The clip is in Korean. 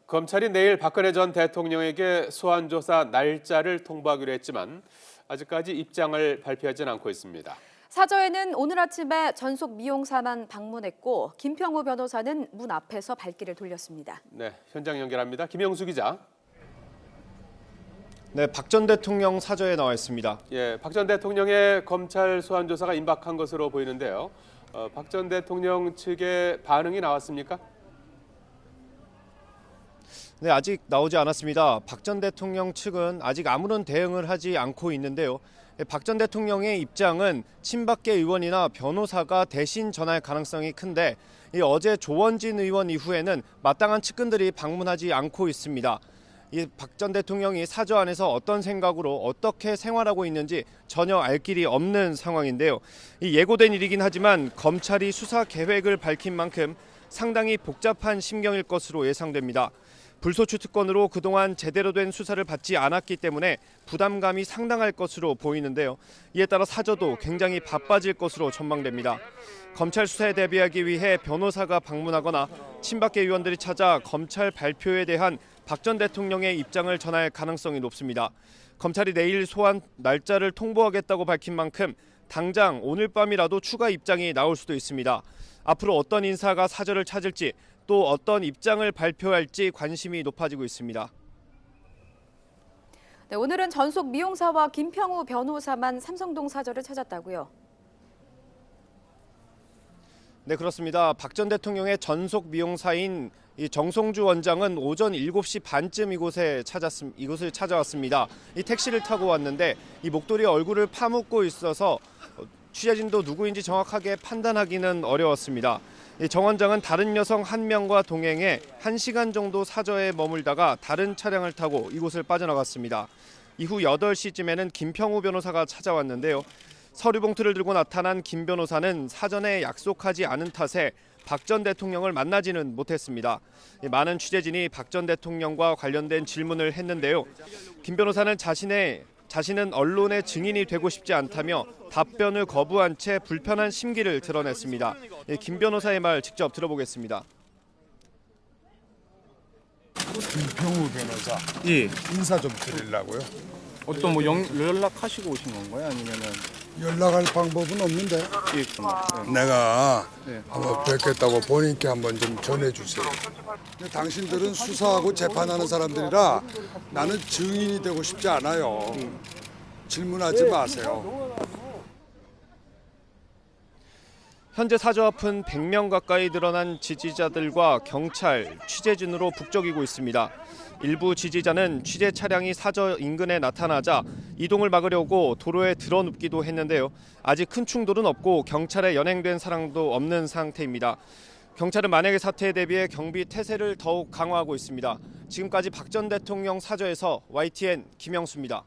검찰이 내일 박근혜 전 대통령에게 소환조사 날짜를 통보하기로 했지만 아직까지 입장을 발표하진 않고 있습니다. 사저에는 오늘 아침에 전속 미용사만 방문했고 김평우 변호사는 문 앞에서 발길을 돌렸습니다. 네, 현장 연결합니다. 김영수 기자. 네, 박 전 대통령 사저에 나와 있습니다. 예, 박 전 대통령의 검찰 소환 조사가 임박한 것으로 보이는데요. 박 전 대통령 측의 반응이 나왔습니까? 네, 아직 나오지 않았습니다. 박 전 대통령 측은 아직 아무런 대응을 하지 않고 있는데요. 박 전 대통령의 입장은 친박계 의원이나 변호사가 대신 전할 가능성이 큰데 어제 조원진 의원 이후에는 마땅한 측근들이 방문하지 않고 있습니다. 박 전 대통령이 사저 안에서 어떤 생각으로 어떻게 생활하고 있는지 전혀 알 길이 없는 상황인데요. 예고된 일이긴 하지만 검찰이 수사 계획을 밝힌 만큼 상당히 복잡한 심경일 것으로 예상됩니다. 불소추 특권으로 그동안 제대로 된 수사를 받지 않았기 때문에 부담감이 상당할 것으로 보이는데요. 이에 따라 사저도 굉장히 바빠질 것으로 전망됩니다. 검찰 수사에 대비하기 위해 변호사가 방문하거나 친박계 의원들이 찾아 검찰 발표에 대한 박 전 대통령의 입장을 전할 가능성이 높습니다. 검찰이 내일 소환 날짜를 통보하겠다고 밝힌 만큼 당장 오늘 밤이라도 추가 입장이 나올 수도 있습니다. 앞으로 어떤 인사가 사저를 찾을지 또 어떤 입장을 발표할지 관심이 높아지고 있습니다. 네, 오늘은 전속 미용사와 김평우 변호사만 삼성동 사저를 찾았다고요? 네, 그렇습니다. 박 전 대통령의 전속 미용사인 정성주 원장은 오전 7시 반쯤 이곳을 찾아왔습니다. 이 택시를 타고 왔는데 이 목도리에 얼굴을 파묻고 있어서 취재진도 누구인지 정확하게 판단하기는 어려웠습니다. 정 원장은 다른 여성 한 명과 동행해 1시간 정도 사저에 머물다가 다른 차량을 타고 이곳을 빠져나갔습니다. 이후 8시쯤에는 김평우 변호사가 찾아왔는데요. 서류 봉투를 들고 나타난 김 변호사는 사전에 약속하지 않은 탓에 박 전 대통령을 만나지는 못했습니다. 많은 취재진이 박 전 대통령과 관련된 질문을 했는데요. 김 변호사는 자신은 언론의 증인이 되고 싶지 않다며 답변을 거부한 채 불편한 심기를 드러냈습니다. 김 변호사의 말 직접 들어보겠습니다. 김평우 변호사. 예. 인사 좀 드리려고요. 어떤 뭐 연락하시고 오신 건가요? 아니면은 연락할 방법은 없는데 예. 내가 네. 한번 뵙겠다고 본인께 한번 좀 전해주세요. 근데 당신들은 수사하고 재판하는 사람들이라 나는 증인이 되고 싶지 않아요. 질문하지 마세요. 현재 사저 앞은 100명 가까이 늘어난 지지자들과 경찰, 취재진으로 북적이고 있습니다. 일부 지지자는 취재 차량이 사저 인근에 나타나자 이동을 막으려고 도로에 드러눕기도 했는데요. 아직 큰 충돌은 없고 경찰에 연행된 사람도 없는 상태입니다. 경찰은 만약의 사태에 대비해 경비 태세를 더욱 강화하고 있습니다. 지금까지 박 전 대통령 사저에서 YTN 김영수입니다.